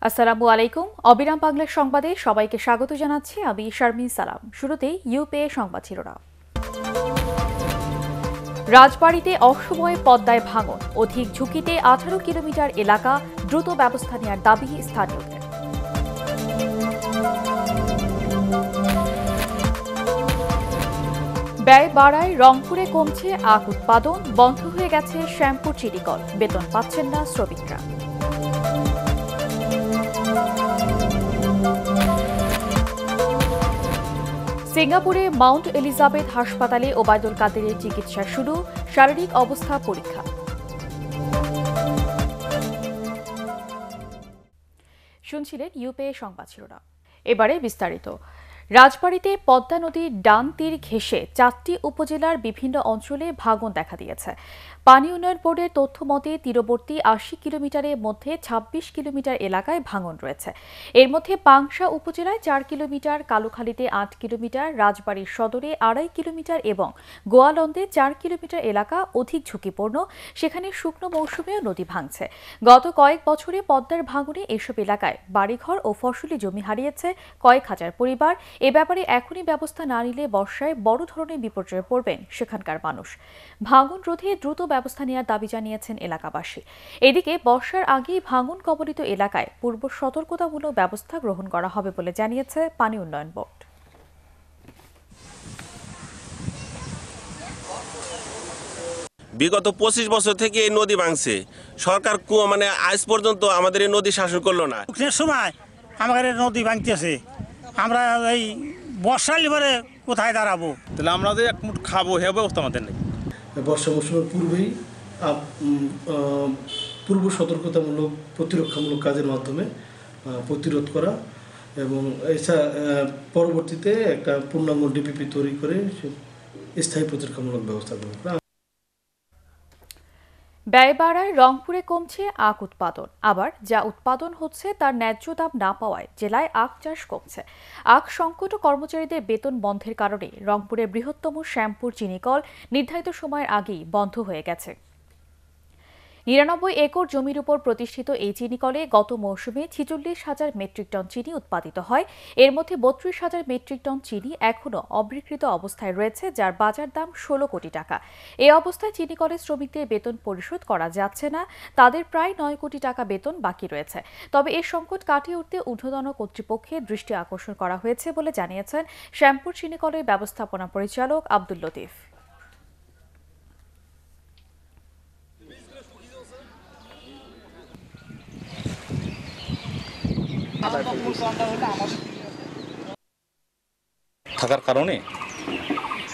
আসসালামু আলাইকুম। অবিরাম বাংলার সংবাদে সবাইকে স্বাগত জানাচ্ছি আমি শারমিন সালাম। শুরুতেই ইউপিএ সংবাদ শিরোনাম। রাজবাড়ীতে অসময়ে পদ্মায় ভাঙন, অধিক ঝুঁকিতে 18 কিলোমিটার এলাকা, দ্রুত ব্যবস্থা নেওয়ার দাবি স্থানীয়দের। ব্যয় বাড়ায়, রংপুরে কমছে আখ উৎপাদন, বন্ধ হয়ে গেছে শ্যামপুর চিনিকল, বেতন পাচ্ছেন না শ্রমিকরা। সিঙ্গাপুরে মাউন্ট এলিজাবেথ হাসপাতালে ওবায়দুল কাদেরের চিকিৎসা শুরু, শারীরিক অবস্থা পরীক্ষা। শুনছিলেন ইউপিএ সংবাদ শিরোনাম। এবারে বিস্তারিত। রাজবাড়ীতে পদ্মা নদীর ডান তীর ঘেঁষে 4টি উপজেলার বিভিন্ন অঞ্চলে ভাঙন দেখা দিয়েছে। পানি উন্নয়ন বোর্ডের তথ্য মতে তীরবর্তী 80 কিলোমিটারের মধ্যে 26 কিলোমিটার এলাকায় ভাঙন রয়েছে। এর মধ্যে পাংশা উপজেলায় 4 কিলোমিটার, কালুখালীতে 8 কিলোমিটার, রাজবাড়ীর সদরে 2.5 কিলোমিটার এবং গোয়ালন্দে 4 কিলোমিটার এলাকা অধিক ঝুঁকিপূর্ণ। সেখানে শুকনো মৌসুমেও নদী ভাঙছে। গত কয়েক বছরে পদ্মার ভাঙনে এসব এলাকায় বাড়িঘর ও ফসলি জমি হারিয়েছে কয়েক হাজার পরিবার। এ ব্যাপারে এখনই ব্যবস্থা না নিলে বর্ষায় বড় ধরনের বিপর্যয়ে পড়বেন সেখানকার মানুষ। ভাঙন রোধে দ্রুত ব্যবস্থা নেওয়ার দাবি জানিয়েছেন এলাকাবাসী। এদিকে বর্ষার আগেই ভাঙন কবলিত এলাকায় পূর্ব সতর্কতামূলক ব্যবস্থা গ্রহণ করা হবে বলে জানিয়েছে পানি উন্নয়ন বোর্ড। বিগত 25 বছর থেকে এই নদী ভাঙছে। সরকার আজ পর্যন্ত আমাদের এই নদী শাসন করলো না। সময় আমাদের নদী ভাঙতেছে, আমরা এই বর্ষার এবারে কোথায় দাঁড়াবো? তাহলে আমরা যে এক মুঠ খাবো হে ব্যবস্থা আমাদের নেই। বর্ষা মৌসুমের পূর্বেই পূর্ব সতর্কতামূলক প্রতিরক্ষামূলক কাজের মাধ্যমে প্রতিরোধ করা এবং এছাড়া পরবর্তীতে একটা পূর্ণাঙ্গ ডিপিপি তৈরি করে স্থায়ী প্রতিরক্ষামূলক ব্যবস্থা গ্রহণ করা। ব্যয় বাড়ায়, রংপুরে কমছে আখ উৎপাদন। আবার যা উৎপাদন হচ্ছে তার ন্যায্য দাম না পাওয়ায় জেলায় আখ চাষ কমছে। আখ সংকট ও কর্মচারীদের বেতন বন্ধের কারণে রংপুরের বৃহত্তম শ্যামপুর চিনিকল নির্ধারিত সময়ের আগেই বন্ধ হয়ে গেছে। 99 একর জমির উপর প্রতিষ্ঠিত এই চিনিকলে গত মৌসুমে 46,000 মেট্রিক টন চিনি উৎপাদিত হয়। এর মধ্যে 32,000 মেট্রিক টন চিনি এখনও অবিকৃত অবস্থায় রয়েছে, যার বাজার দাম 16 কোটি টাকা। এই অবস্থায় চিনিকলের শ্রমিকদের বেতন পরিশোধ করা যাচ্ছে না। তাদের প্রায় 9 কোটি টাকা বেতন বাকি রয়েছে। তবে এই সংকট কাটিয়ে উঠতে ঊর্ধ্বতন কর্তৃপক্ষের দৃষ্টি আকর্ষণ করা হয়েছে বলে জানিয়েছেন শ্যামপুর চিনিকলের ব্যবস্থাপনা পরিচালক আব্দুল লতিফ। থাকার কারণে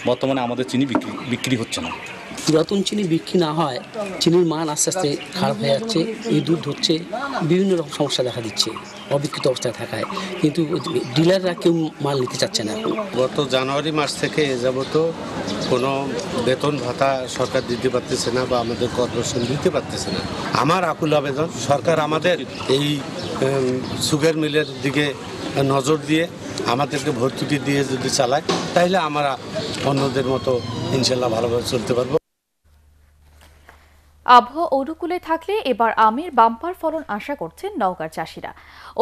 বর্তমানে আমাদের চিনি বিক্রি হচ্ছে না। পুরাতন চিনি বিক্রি না হয় চিনির মান আস্তে আস্তে খারাপ হয়ে যাচ্ছে, এই দুধ হচ্ছে, বিভিন্ন রকম সমস্যা দেখা দিচ্ছে অবিকৃত অবস্থায় থাকায়। কিন্তু ডিলাররা কেউ মাল নিতে চাচ্ছে না। গত জানুয়ারি মাস থেকে এ যাবত কোনো বেতন ভাতা সরকার দিতে পারতেছে না বা আমাদের কর্পোরেশন দিতে পারতেছে না। আমার আকুল আবেদন, সরকার আমাদের এই সুগার মিলের দিকে নজর দিয়ে আমাদেরকে ভর্তুকি দিয়ে যদি চালায়, তাহলে আমরা অন্যদের মতো ইনশাল্লাহ ভালোভাবে চলতে পারবো। আবহাওয়া অনুকূলে থাকলে এবার আমের বাম্পার ফলন আশা করছেন নওগাঁর চাষিরা।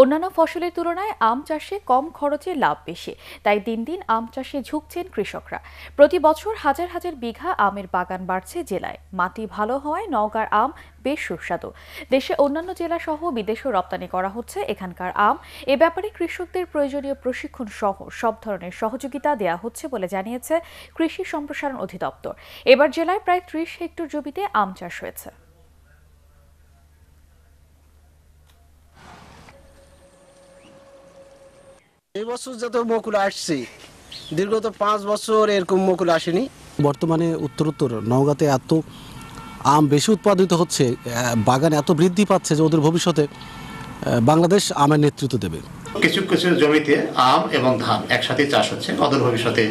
অন্যান্য ফসলের তুলনায় আম চাষে কম খরচে লাভ বেশি, তাই দিন দিন আম চাষে ঝুঁকছেন কৃষকরা। প্রতি বছর হাজার হাজার বিঘা আমের বাগান বাড়ছে জেলায়। মাটি ভালো হওয়ায় নওগাঁর আম বেশ সুস্বাদু। দেশে অন্যান্য জেলা সহ বিদেশেও রপ্তানি করা হচ্ছে এখানকার আম। এ ব্যাপারে কৃষকদের প্রয়োজনীয় প্রশিক্ষণ সহ সব ধরনের সহযোগিতা দেওয়া হচ্ছে বলে জানিয়েছে কৃষি সম্প্রসারণ অধিদপ্তর। এবার জেলায় প্রায় 30 হেক্টর জমিতে আম চাষ হয়েছে। এই বছর যত মুকুল আসছে, দীর্ঘত 5 বছর এরকম মুকুল আসেনি। বর্তমানে উত্তরোত্তর নওগাঁতে এত আম বেশি উৎপাদিত হচ্ছে, বাগান এত বৃদ্ধি পাচ্ছে যে ওদের ভবিষ্যতে বাংলাদেশ আমের নেতৃত্ব দেবে। কিছু কিছু জমিতে আম এবং ধান একসাথে চাষ হচ্ছে। অদূর ভবিষ্যতে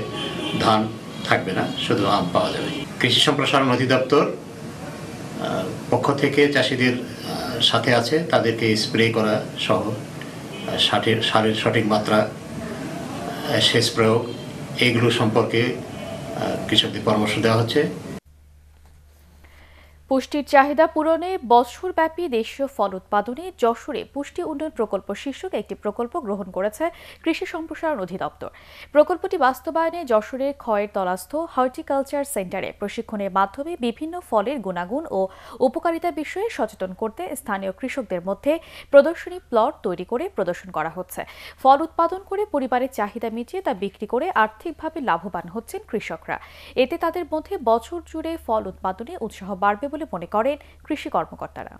ধান থাকবে না, শুধু আম পাওয়া যাবে। কৃষি সম্প্রসারণ অধিদপ্তর পক্ষ থেকে চাষিদের সাথে আছে, তাদেরকে স্প্রে করা সহ সারের সঠিক মাত্রা, সেচ প্রয়োগ, এইগুলো সম্পর্কে কৃষকদের পরামর্শ দেওয়া হচ্ছে। পুষ্টির চাহিদা পূরণে বছরব্যাপী দেশীয় ফল উৎপাদনে যশোরে পুষ্টি উন্নয়ন প্রকল্প শীর্ষক একটি প্রকল্প গ্রহণ করেছে কৃষি সম্প্রসারণ অধিদপ্তর। প্রকল্পটি বাস্তবায়নে যশোরের খয়ের তলাস্থ হর্টিকালচার সেন্টারে প্রশিক্ষণের মাধ্যমে বিভিন্ন ফলের গুণাগুণ ও উপকারিতা বিষয়ে সচেতন করতে স্থানীয় কৃষকদের মধ্যে প্রদর্শনী প্লট তৈরি করে প্রদর্শন করা হচ্ছে। ফল উৎপাদন করে পরিবারের চাহিদা মিটিয়ে তা বিক্রি করে আর্থিকভাবে লাভবান হচ্ছেন কৃষকরা। এতে তাদের মধ্যে বছর জুড়ে ফল উৎপাদনে উৎসাহ বাড়বে বলে মনে করেন কৃষি কর্মকর্তারা।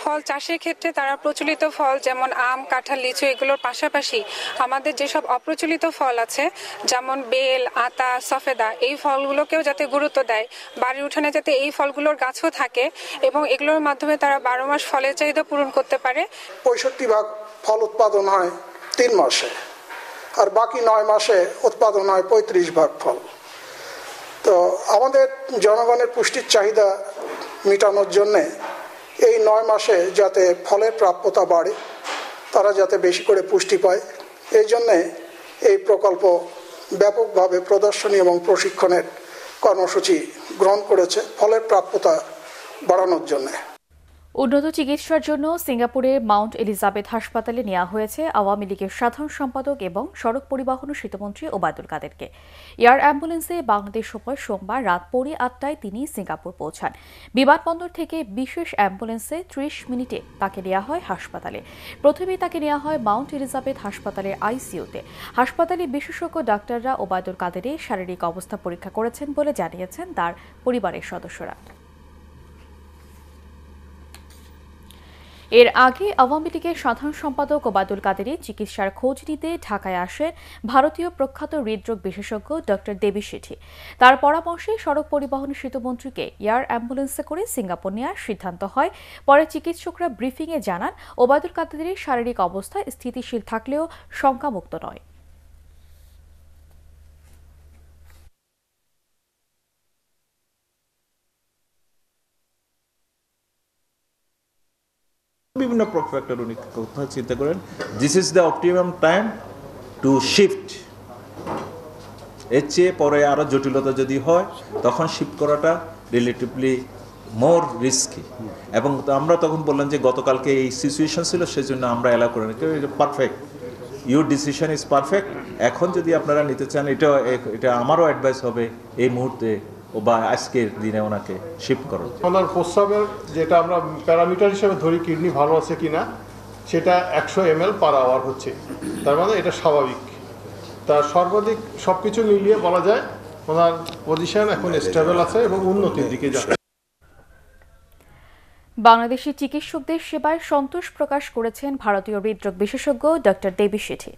ফল চাষের ক্ষেত্রে তারা প্রচলিত ফল যেমন আম, কাঁঠাল, লিচু এগুলোর পাশাপাশি আমাদের যেসব অপ্রচলিত ফল আছে যেমন বেল, আতা, সফেদা এই ফলগুলোকেও যাতে গুরুত্ব দেয়, বাড়ির উঠানে যাতে এই ফলগুলোর গাছও থাকে এবং এগুলোর মাধ্যমে তারা 12 মাস ফলের চাহিদা পূরণ করতে পারে। 65% ফল উৎপাদন হয় 3 মাসে আর বাকি 9 মাসে উৎপাদন হয় 35% ফল। তো আমাদের জনগণের পুষ্টির চাহিদা মেটানোর জন্যে এই 9 মাসে যাতে ফলের প্রাপ্যতা বাড়ে, তারা যাতে বেশি করে পুষ্টি পায়, এই জন্যে এই প্রকল্প ব্যাপকভাবে প্রদর্শনী এবং প্রশিক্ষণের কর্মসূচি গ্রহণ করেছে ফলের প্রাপ্যতা বাড়ানোর জন্যে। উন্নত চিকিৎসার জন্য সিঙ্গাপুরের মাউন্ট এলিজাবেথ হাসপাতালে নেওয়া হয়েছে আওয়ামী লীগের সাধারণ সম্পাদক এবং সড়ক পরিবহন ও সেতুমন্ত্রী ওবায়দুল কাদেরকে। এয়ার অ্যাম্বুলেন্সে বাংলাদেশ সময় সোমবার রাত 8:15 তিনি সিঙ্গাপুর পৌঁছান। বিমানবন্দর থেকে বিশেষ অ্যাম্বুলেন্সে 30 মিনিটে তাকে নেওয়া হয় হাসপাতালে। প্রথমেই তাকে নেওয়া হয় মাউন্ট এলিজাবেথ হাসপাতালের আইসিইউতে। হাসপাতালে বিশেষজ্ঞ ডাক্তাররা ওবায়দুল কাদেরের শারীরিক অবস্থা পরীক্ষা করেছেন বলে জানিয়েছেন তার পরিবারের সদস্যরা। এর আগে আওয়ামী লীগের সাধারণ সম্পাদক ওবায়দুল কাদেরের চিকিৎসার খোঁজ নিতে ঢাকায় আসেন ভারতীয় প্রখ্যাত হৃদরোগ বিশেষজ্ঞ ডক্টর দেবী শেঠি। তার পরামর্শে সড়ক পরিবহন সেতুমন্ত্রীকে এয়ার অ্যাম্বুলেন্সে করে সিঙ্গাপুর নেওয়ার সিদ্ধান্ত হয়। পরে চিকিৎসকরা ব্রিফিংয়ে জানান ওবায়দুল কাদেরের শারীরিক অবস্থা স্থিতিশীল থাকলেও শঙ্কামুক্ত নয়। বিভিন্ন ফ্যাক্টর উনি কোথাও চিন্তা করেন this is the optimum time to shift. এর চেয়ে পরে আরও জটিলতা যদি হয় তখন শিফট করাটা রিলেটিভলি মোর রিস্কি। এবং আমরা তখন বললাম যে গতকালকে এই সিচুয়েশন ছিল সেজন্য আমরা অ্যালাউ করি না। Perfect, your decision is perfect. এখন যদি আপনারা নিতে চান এটা আমারও অ্যাডভাইস হবে এই মুহূর্তে বা আজকের দিনে ওনাকে শিফট করো। ওনার প্রস্রাবের যেটা আমরা প্যারামিটার হিসেবে ধরি কিডনি ভালো আছে কিনা সেটা 100 ml পার আওয়ার হচ্ছে, তার মানে এটা স্বাভাবিক। তার সর্বাধিক সব কিছু মিলিয়ে বলা যায় ওনার পজিশন এখন স্টেবল আছে এবং উন্নতির দিকে যাচ্ছে। বাংলাদেশি চিকিৎসকদের সেবায় সন্তোষ প্রকাশ করেছেন ভারতীয় হৃদরোগ বিশেষজ্ঞ ডক্টর দেবী শেঠি।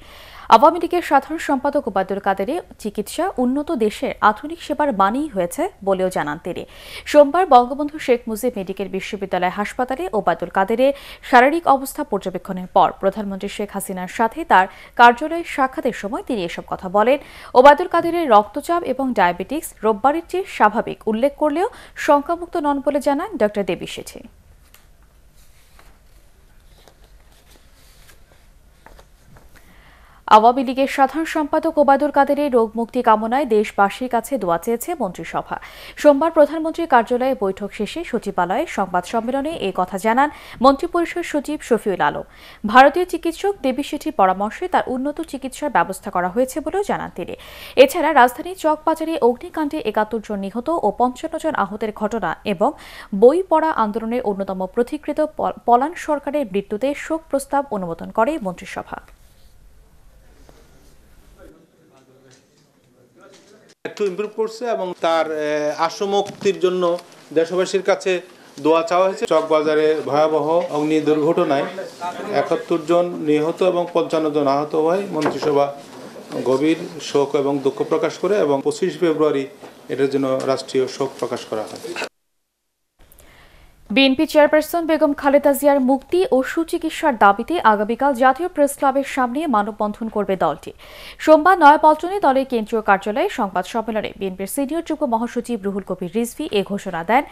আওয়ামী লীগের সাধারণ সম্পাদক ওবায়দুল কাদেরের চিকিৎসা উন্নত দেশের আধুনিক সেবার মানেই হয়েছে বলেও জানান তিনি। সোমবার বঙ্গবন্ধু শেখ মুজিব মেডিকেল বিশ্ববিদ্যালয় হাসপাতালে ওবায়দুল কাদেরের শারীরিক অবস্থা পর্যবেক্ষণের পর প্রধানমন্ত্রী শেখ হাসিনার সাথে তার কার্যালয়ে সাক্ষাতের সময় তিনি এসব কথা বলেন। ওবায়দুল কাদেরের রক্তচাপ এবং ডায়াবেটিক্স রোববারের চেয়ে স্বাভাবিক উল্লেখ করলেও শঙ্কামুক্ত নন বলে জানান ডক্টর দেবী শেঠি। আওয়ামী লীগের সাধারণ সম্পাদক ওবায়দুল কাদেরের রোগ মুক্তি কামনায় দেশবাসীর কাছে দোয়া চেয়েছে মন্ত্রিসভা। সোমবার প্রধানমন্ত্রীর কার্যালয়ে বৈঠক শেষে সচিবালয়ে সংবাদ সম্মেলনে এই কথা জানান মন্ত্রিপরিষদ সচিব শফিউল আলম। ভারতীয় চিকিৎসক দেবী শেঠির পরামর্শে তার উন্নত চিকিৎসার ব্যবস্থা করা হয়েছে বলেও জানান তিনি। এছাড়া রাজধানীর চকবাজারে অগ্নিকাণ্ডে 71 জন নিহত ও 55 জন আহতের ঘটনা এবং বই পড়া আন্দোলনের অন্যতম পথিকৃত পলান সরকারের মৃত্যুতে শোক প্রস্তাব অনুমোদন করে মন্ত্রিসভা। একটু ইমপ্রুভ করছে এবং তার আশু মুক্তির জন্য দেশবাসীর কাছে দোয়া চাওয়া হয়েছে। চকবাজারে ভয়াবহ অগ্নি দুর্ঘটনায় 71 জন নিহত এবং 55 জন আহত হয়। মন্ত্রিসভা গভীর শোক এবং দুঃখ প্রকাশ করে এবং 25 ফেব্রুয়ারি এটার জন্য রাষ্ট্রীয় শোক প্রকাশ করা হয়। বিএনপি চেয়ারপারসন বেগম খালেদা জিয়ার মুক্তি ও সুচিকিৎসার দাবিতে আগামীকাল জাতীয় প্রেস ক্লাবের সামনে মানববন্ধন করবে দলটি। সোমবার নয়াপল্টনে দলের কেন্দ্রীয় কার্যালয়ে সংবাদ সম্মেলনে বিএনপির সিনিয়র যুগ্ম মহাসচিব রুহুল কবির রিজভী এ ঘোষণা দেন।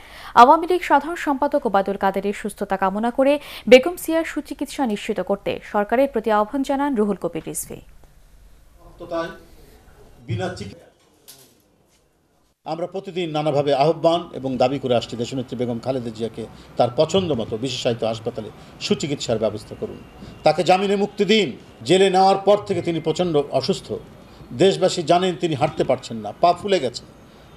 আওয়ামী লীগ সাধারণ সম্পাদক ওবায়দুল কাদেরের সুস্থতা কামনা করে বেগম জিয়ার সুচিকিৎসা নিশ্চিত করতে সরকারের প্রতি আহ্বান জানান রুহুল কবির রিজভী। আমরা প্রতিদিন নানাভাবে আহ্বান এবং দাবি করে আসছি দেশনেত্রী বেগম খালেদা জিয়াকে তার পছন্দ মতো বিশেষায়িত হাসপাতালে সুচিকিৎসার ব্যবস্থা করুন, তাকে জামিনে মুক্তি দিন। জেলে নেওয়ার পর থেকে তিনি প্রচণ্ড অসুস্থ, দেশবাসী জানেন তিনি হাঁটতে পারছেন না, পা ফুলে গেছে,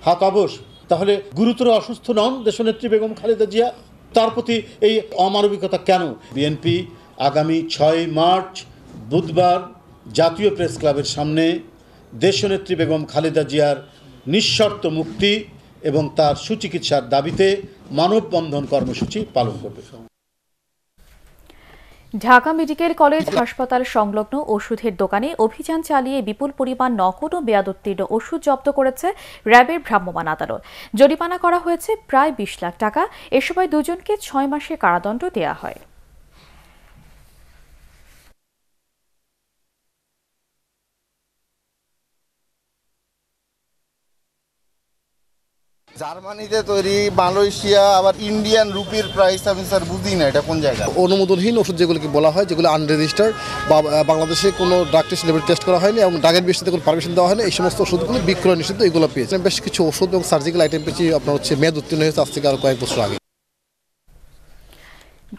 হাত অবশ। তাহলে গুরুতর অসুস্থ নন দেশনেত্রী বেগম খালেদা জিয়া? তার প্রতি এই অমানবিকতা কেন? বিএনপি আগামী 6 মার্চ বুধবার জাতীয় প্রেস ক্লাবের সামনে দেশনেত্রী বেগম খালেদা জিয়ার নিঃশর্ত মুক্তি এবং তার সুচিকিৎসার দাবিতে মানববন্ধন কর্মসূচি পালন করবে। ঢাকা মেডিকেল কলেজ হাসপাতাল সংলগ্ন ওষুধের দোকানে অভিযান চালিয়ে বিপুল পরিমাণ নকল ও মেয়াদোত্তীর্ণ ওষুধ জব্দ করেছে র্যাবের ভ্রাম্যমাণ আদালত। জরিমানা করা হয়েছে প্রায় 20 লাখ টাকা। এ সময় দুজনকে 6 মাসের কারাদণ্ড দেওয়া হয়। জার্মানিতে তৈরি, মালয়েশিয়া, আবার ইন্ডিয়ান রুপির প্রাইস আমি স্যার বুঝি না এটা কোন জায়গা। অনুমোদনহীন ওষুধ যেগুলোকে বলা হয়, যেগুলো আনরেজিস্টার্ড বা বাংলাদেশে কোনো ড্রাগ টেস্ট লেভেল টেস্ট করা হয়নি এবং ড্রাগের বেশিতে কোনো পারমিশন দেওয়া হয়নি, এই সমস্ত ওষুধগুলো বিক্রয় নিষিদ্ধ। এগুলো পেয়েছে বেশ কিছু ওষুধ এবং সার্জিক্যাল আইটেম পেয়েছি আপনার মেয়াদ উত্তীর্ণ হয়েছে আজ থেকে আরও কয়েক বছর আগে।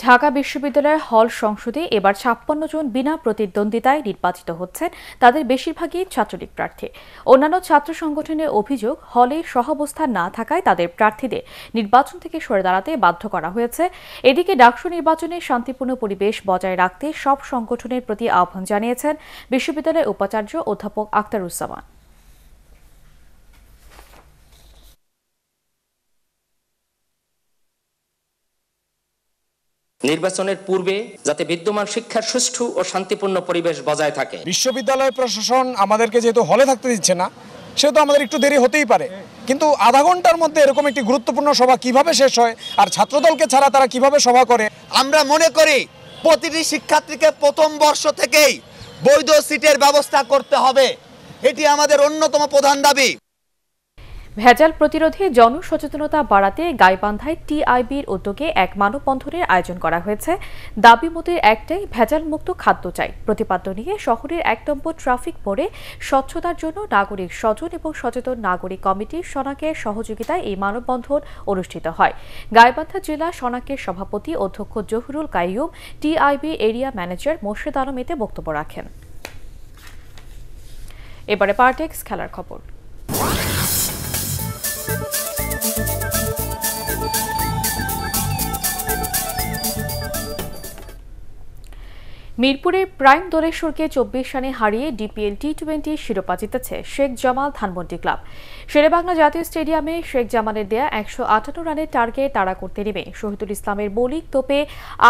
ঢাকা বিশ্ববিদ্যালয়ের হল সংসদে এবার 56 জন বিনা প্রতিদ্বন্দ্বিতায় নির্বাচিত হচ্ছেন। তাদের বেশিরভাগই ছাত্রলীগ প্রার্থী। অন্যান্য ছাত্র সংগঠনের অভিযোগ, হলে সহাবস্থান না থাকায় তাদের প্রার্থীদের নির্বাচন থেকে সরে দাঁড়াতে বাধ্য করা হয়েছে। এদিকে ডাকসু নির্বাচনে শান্তিপূর্ণ পরিবেশ বজায় রাখতে সব সংগঠনের প্রতি আহ্বান জানিয়েছেন বিশ্ববিদ্যালয়ের উপাচার্য অধ্যাপক আখতারুজ্জামান। নির্বাচনের পূর্বে যাতে বিদ্যমান শিক্ষার সুষ্ঠু ও শান্তিপূর্ণ পরিবেশ বজায় থাকে। বিশ্ববিদ্যালয় প্রশাসন আমাদেরকে যেহেতু হলে থাকতে দিচ্ছে না, সেহেতু আমাদের একটু দেরি হতেই পারে, কিন্তু আধা ঘন্টার মধ্যে এরকম একটি গুরুত্বপূর্ণ সভা কিভাবে শেষ হয় আর ছাত্রদলকে ছাড়া তারা কিভাবে সভা করে? আমরা মনে করি প্রতিটি শিক্ষার্থীকে প্রথম বর্ষ থেকেই বৈধ সিটের ব্যবস্থা করতে হবে, এটি আমাদের অন্যতম প্রধান দাবি। ভেজাল প্রতিরোধে জনসচেতনতা বাড়াতে গাইবান্ধায় টিআইবির উদ্যোগে এক মানববন্ধনের আয়োজন করা হয়েছে। দাবি মোটের একটাই, ভেজাল মুক্ত খাদ্য চাই। প্রতিপাদ্য নিয়ে শহরের 1 নম্বর ট্রাফিক মোড়ে স্বচ্ছতার জন্য নাগরিক সচেতন এবং সচেতন নাগরিক কমিটির শনাকের সহযোগিতায় এই মানববন্ধন অনুষ্ঠিত হয়। গাইবান্ধা জেলা শনাকের সভাপতি অধ্যক্ষ Zahurul Qaiyum, TIB area manager Morshed Alam এতে বক্তব্য রাখেন। এবারে পার্টেক্স খেলার খবর। মিরপুরের প্রাইম দোলেশ্বরকে 24 রানে হারিয়ে ডিপিএল টি20 শিরোপা জিতেছে শেখ জামাল ধানমন্ডি ক্লাব। শেরেবাংলা জাতীয় স্টেডিয়ামে শেখ জামালের দেয়া 158 রানের টার্গেট তাড়া করতে নেমে শহীদুল ইসলামের বোলিং তোপে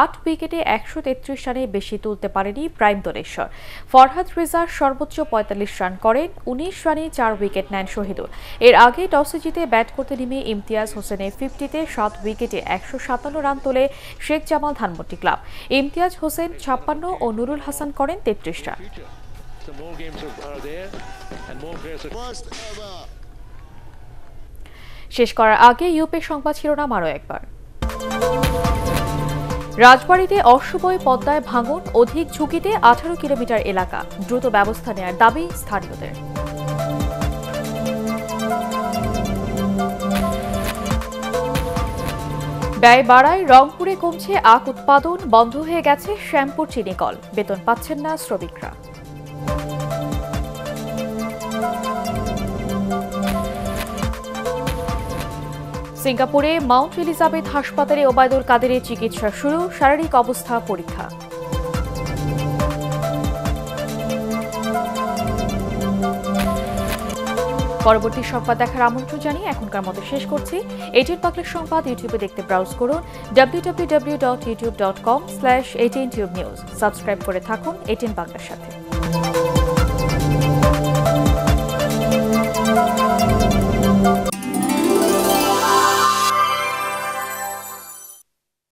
8 উইকেটে 133 রানে বেশি তুলতে পারেনি প্রাইম দোলেশ্বর। ফরহাদ রেজার সর্বোচ্চ 45 রান করেন, 19 রানে 4 উইকেট নেন শহীদুল। এর আগে টসে জিতে ব্যাট করতে নেমে ইমতিয়াজ হোসেনের 50-তে 7 উইকেটে 157 রান তোলে শেখ জামাল ধানমন্ডি ক্লাব। ইমতিয়াজ হোসেন 56 ও নুরুল হাসান করেন 33 রান। শেষ করার আগে ইউপি সংবাদ শিরোনাম আরও একবার। রাজবাড়ীতে অশ্ববয় পদ্মায় ভাঙন, অধিক ঝুঁকিতে 18 কিলোমিটার এলাকা, দ্রুত ব্যবস্থা নেওয়ার দাবি স্থানীয়দের। ব্যয় বাড়ায়, রংপুরে কমছে আখ উৎপাদন, বন্ধ হয়ে গেছে শ্যামপুর চিনিকল, বেতন পাচ্ছেন না শ্রমিকরা। সিঙ্গাপুরে মাউন্ট এলিজাবেথ হাসপাতালে ওবায়দুল কাদেরের চিকিৎসা শুরু, শারীরিক অবস্থা পরীক্ষা। পরবর্তী সংবাদ দেখার আমন্ত্রণ জানিয়ে এখনকার মতো শেষ করছি। এটিএন বাংলার সংবাদ ইউটিউবে দেখতে ব্রাউজ করুন www.youtube.com/18tubenews। সাবস্ক্রাইব করে থাকুন এটিএন বাংলার সাথে।